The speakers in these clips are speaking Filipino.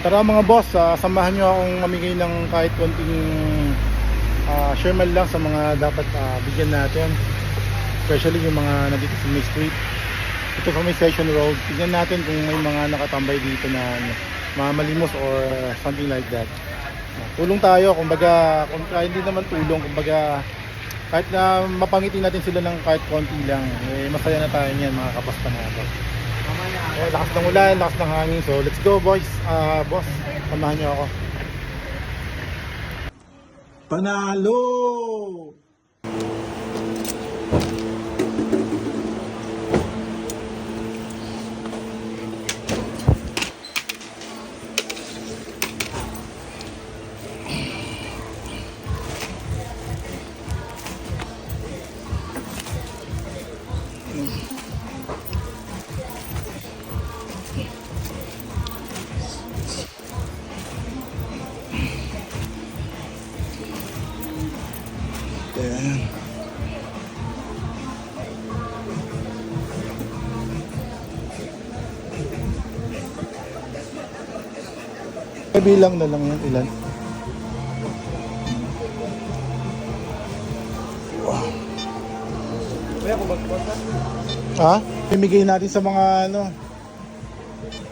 Tara mga boss, samahan nyo akong mamigay ng kahit konting share man lang sa mga dapat bigyan natin, especially yung mga nandito sa may street. Ito sa may Session Road, tignan natin kung may mga nakatambay dito na mamalimos or something like that. Tulong tayo, kumbaga, kung hindi naman tulong, kumbaga kahit na mapangiti natin sila ng kahit konti lang, masaya na tayo niyan mga kapaspa natin. Lakas ng ulan, lakas ng hangin, so let's go boys. Boss, samahan niyo ako. Panalo! Ayan. Bilang na lang yan, ilan? Wow. Ha? Bimigay natin sa mga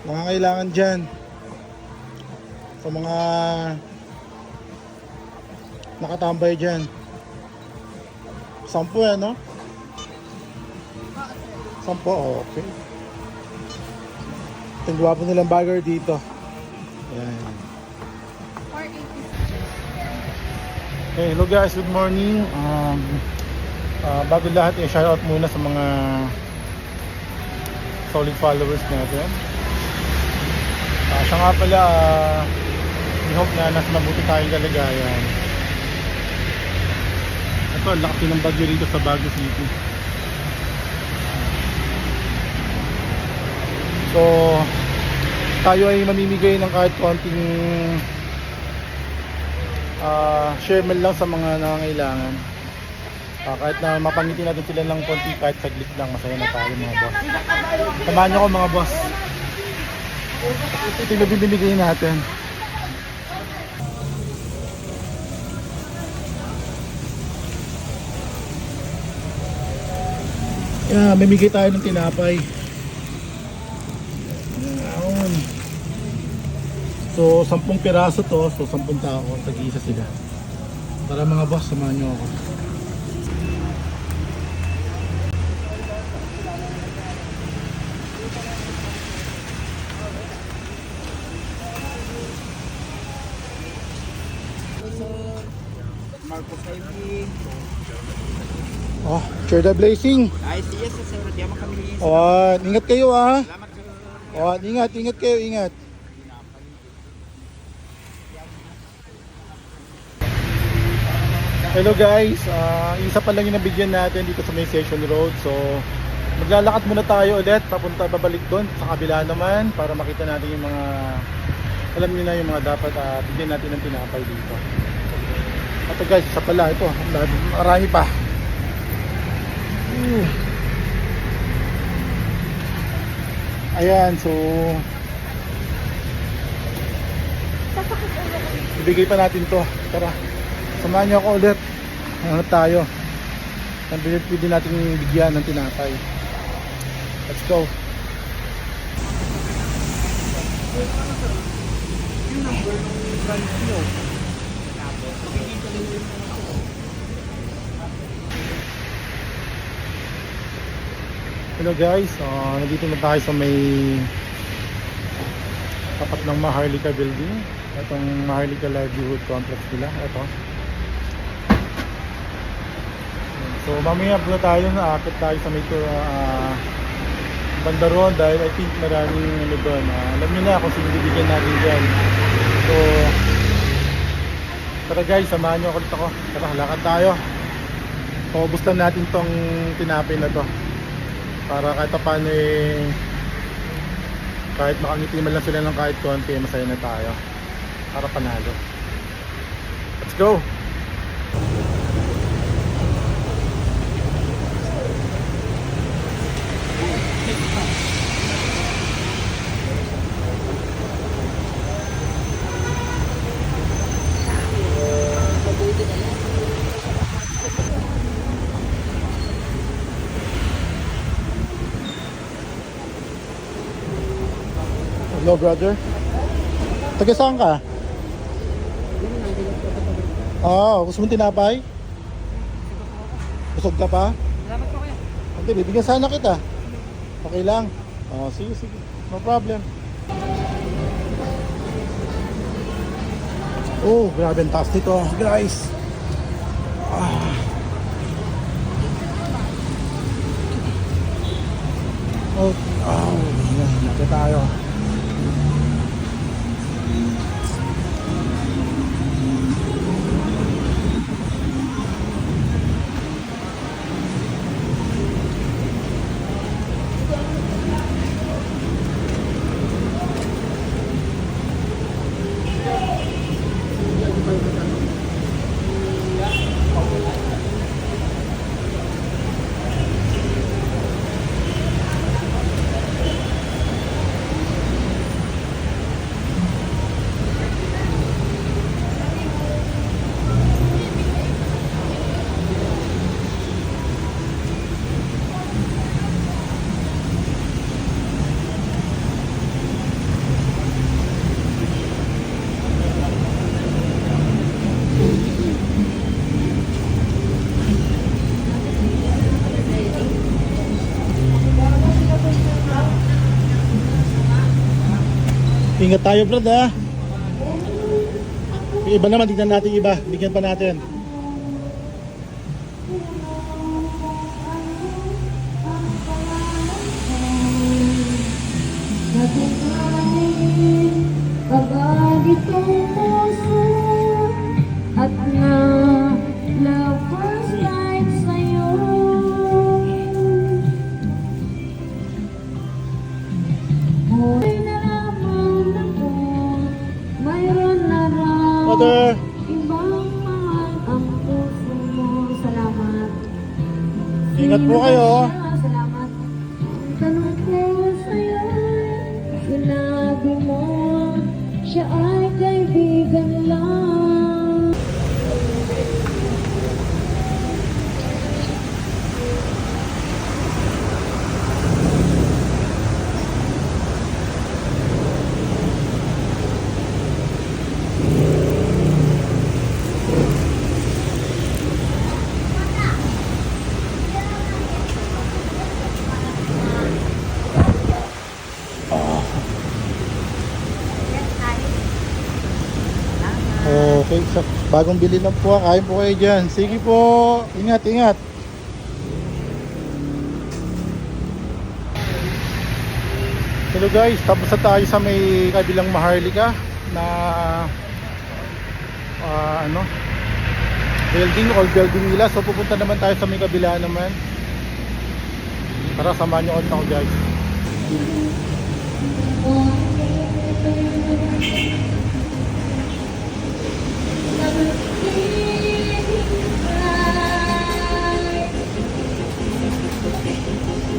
mga kailangan dyan, sa mga nakatambay dyan. 10 yan, no? 10, okay. Ang gwapo nilang bagger dito. Ayan. Hey, hello guys, good morning. Bago lahat, shoutout muna sa mga solid followers natin. Siya nga pala, we hope na nasa mabuti tayong kalagayan. Ito, laki ng bagyo rito sa Baguio City. So, tayo ay mamimigay ng kahit konting share man lang sa mga nangangailangan. Kahit na mapangiti natin sila ng konti, kahit saglit lang, masaya na tayo mga boss. Samahan nyo ko mga boss. Ito yung bibigay natin. Yeah, mamimigay tayo ng tinapay. Ayan. So 10 piraso to, so 10 tao, tag-isa sila. Tara mga boss, samahan nyo ako. Marcos Ivy. Oh, share the blessing. Ay, yes, sir. Diyan kami. Oh, ingat kayo ah. Salamat, sir. Oh, ingat kayo, ingat. Hello guys, isa pa lang yung nabigyan natin dito sa may Session Road. So, maglalakad muna tayo ulit, babalik doon sa kabila naman para makita natin yung mga, alam niyo na yung mga dapat bigyan natin ng tinapay dito. Ito guys, isa pala, ito, marami pa. Ayan, so ibigay pa natin to. Tara, samahan nyo ako ulit. Hanap tayo. Pwede natin bigyan ng tinapay. Let's go. Hello guys, nandito na tayo sa may tapat ng Maharlika building. Itong Maharlika livelihood complex nila. Ito. So mamaya na tayo, naakit tayo sa may banda ron dahil I think maraming doon. Alam niyo na kung sino bibigyan natin dyan. So tara guys, samahan niyo ulit ako. Tara, lakad tayo. Paubos lang natin tong tinapay na to. Para kahit paano kahit makangiti man lang sila ng kahit konti, masaya na tayo. Para panalo. Let's go! Hello, brother. Taga saan ka? Gusto mong tinapay? Busog ka pa? Salamat po kayo. Hindi, bibigyan sana kita. Okay lang? Sige, sige. No problem. Oh, grabe ang taas nito, guys. Yan. Nakita tayo. Ingat tayo, Brad, ha? Yung iba naman, tignan natin yung iba. Bigyan pa natin. Pag-alitong puso at na love first light sa'yo. May nalaman ako, mayroon na raw Mother! ibang mahal ang puso mo. Salamat. Ingat po kayo. Salamat. Ang tanong ko sa'yo, sinabi mo, siya ay kaibigan lang. Okay, so, bagong bili lang po. Kain po kayo dyan. Sige po. Ingat, ingat. Hello guys, tapos na tayo sa may kabilang Maharlika na building or building nila. So pupunta naman tayo sa may kabila naman. Tara, samahan nyo ulit ako, guys.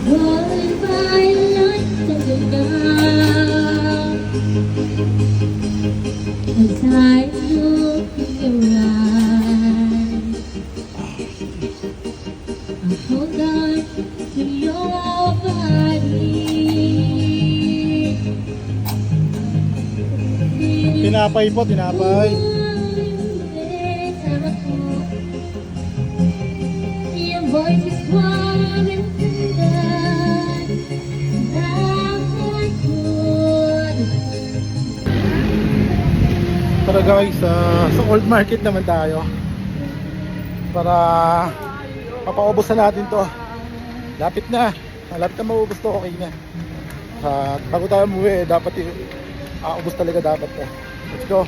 Going by light of the dawn, as I look in your eyes, I hold on to your body. Tinapay po, tinapay. Your voice is warm and tender, love like good. Tara guys, sa old market naman tayo para mapaubos na natin to. Lapit na maubos to, okay na. Bago tayo umuwi, dapat ubos talaga dapat to. Let's go.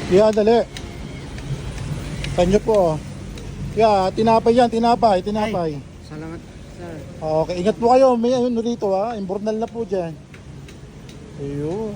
Yeah, dali. Tanyo po. Yeah, tinapay yan, tinapay. Salamat, sir. Okay, ingat po kayo. May ayun dito, ha. Imbornal na po dyan. Ayun.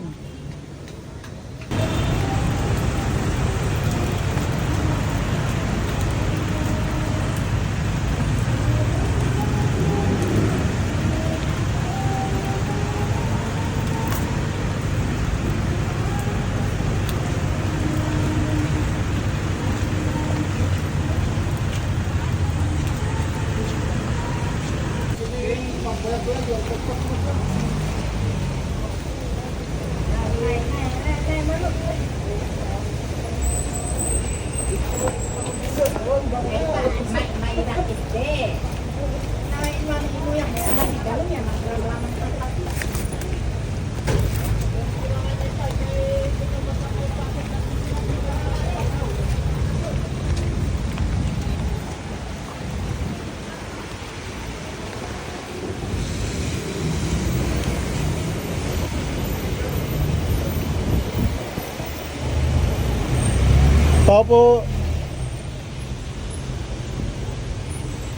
Tao po.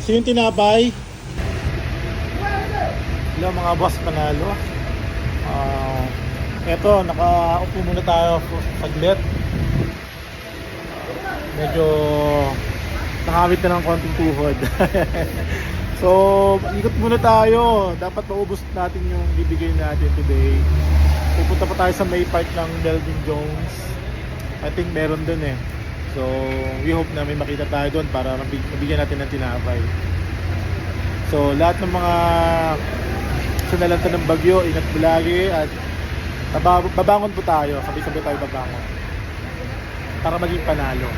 So yung tinapay. Hello mga boss, panalo. Eto, nakaupo muna tayo saglit. Medyo nakawit na ng konting tuhod. So, ikot muna tayo. Dapat maubos natin yung bibigay natin today. Pupunta pa tayo sa may park ng Melvin Jones. I think meron dun eh. So, we hope na may makita tayo doon para mabigyan natin ng tinapay. So, lahat ng mga sinalanta ng bagyo, ingat po lagi at babangon po tayo. Sabay-sabay tayo babangon. Para maging panalo.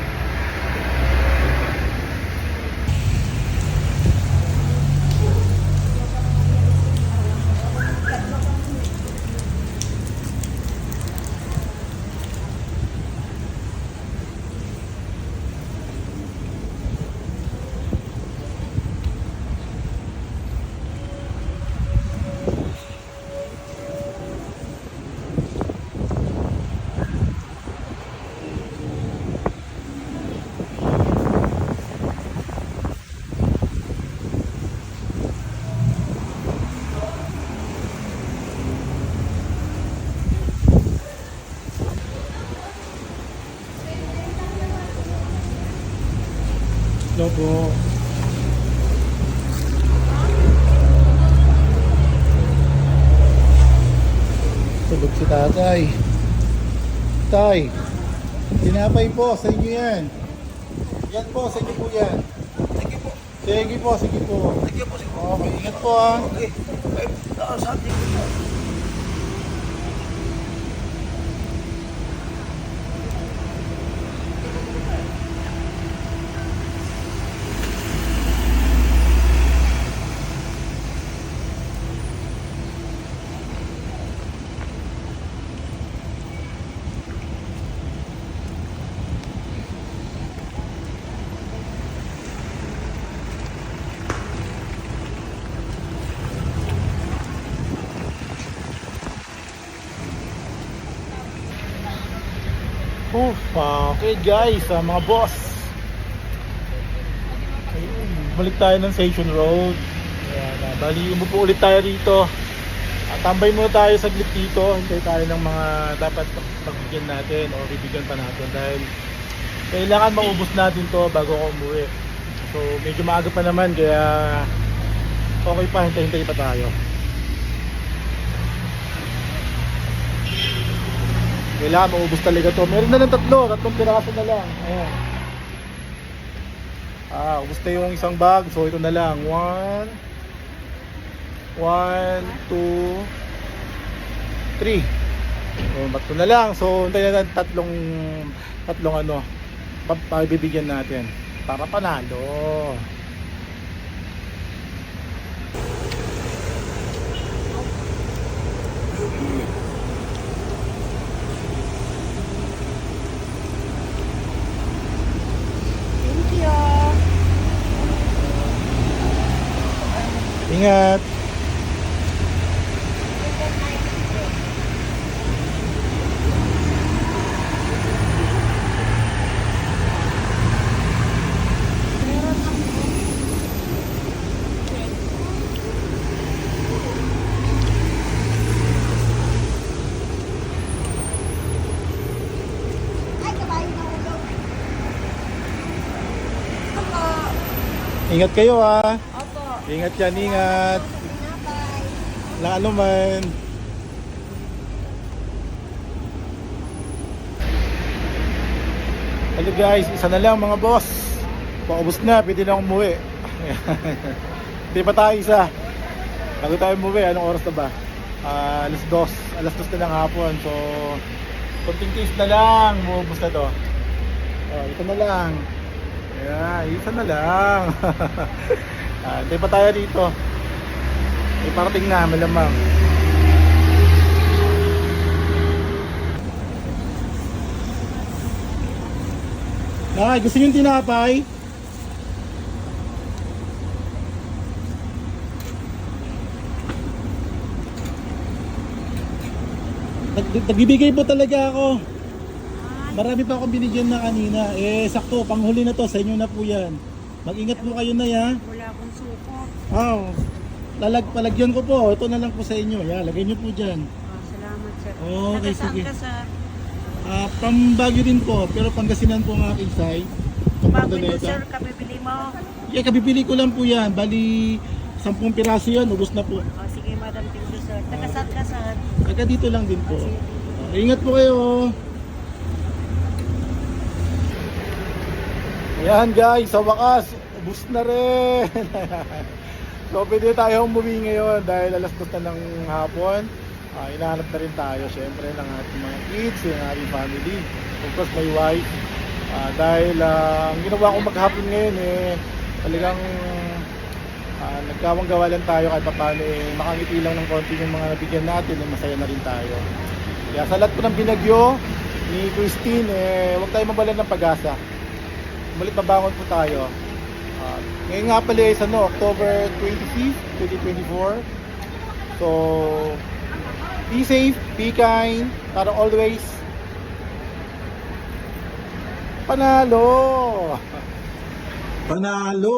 Hello po. Tulog si tatay. Tay, tinapay po, sa inyo yan. Yan po, sa inyo po yan. Sige po. Sige po, sige po. Sige po, sige po. Okay, ingat po ah. Okay. Sa atin po. Okay guys, mga boss. Ayun, balik tayo ng Station Road. Ayan, bali umupo ulit tayo rito. Tambay muna tayo saglit dito. Hintay tayo ng mga dapat pagbigyan natin o bibigyan pa natin dahil kailangan maubos natin to bago ako umuwi. So medyo maaga pa naman kaya okay pa, hintay pa tayo. Kailangan maubos talaga to. Meron na lang tatlong piraso na lang. Ayan. Ubos na yung isang bag. So ito na lang. 1, 2, 3. So tatlo na lang. So hintayin natin tatlong ano bibigyan natin para panalo. Ingat. Ingat kayo ah. Opo. Ingat yan, ingat. Walang ano man. Hello guys, isa na lang mga boss. Paubos na, pwede na umuwi. Hindi pa tayo isa. Bago tayo umuwi, anong oras na ba? Alas 2 na ng hapon. So, konting taste na lang, buubos na to. Ito na lang. Yeah, isa na lang. Hintay pa tayo dito. May parating na, malamang. Nay, gusto niyo yung tinapay? Nagbibigay po talaga ako. Marami pa akong binigyan na kanina. Sakto, panghuli na to. Sa inyo na po yan. Mag-ingat po kayo na ya. Wala akong suko. Palagyan ko po. Ito na lang po sa inyo. Lagay nyo po dyan. Salamat, sir. Okay, Taga-saan sige. ka, sir? Pambagyo din po. Pero Pangasinan po ang aking side. Bago ito, sir, kabibili mo. Kabibili ko lang po yan. Bali, 10 piraso yan. Ubus na po. Sige, Madam Pinto, sir. Taga-saan ka, sir? Taga dito lang din po. Sige. Ingat po kayo. Ayan guys, sa wakas, ubus na rin. So pwede tayo umuwi ngayon dahil alas 2 na ng hapon. Hinahanap na rin tayo syempre ng ating mga kids, ng ating family. Of course my wife. Dahil ang ginawa ko maghapon ngayon talagang nagkawang gawa lang tayo kahit paano makangiti lang ng konti yung mga nabigyan natin, masaya na rin tayo. Kaya sa lahat po ng binagyo ni Christine, huwag tayo mabalan ng pag-asa. Mulit mabangon po tayo. Ngayon nga pala is October 25th, 2024. So, be safe, be kind, para always panalo! Panalo!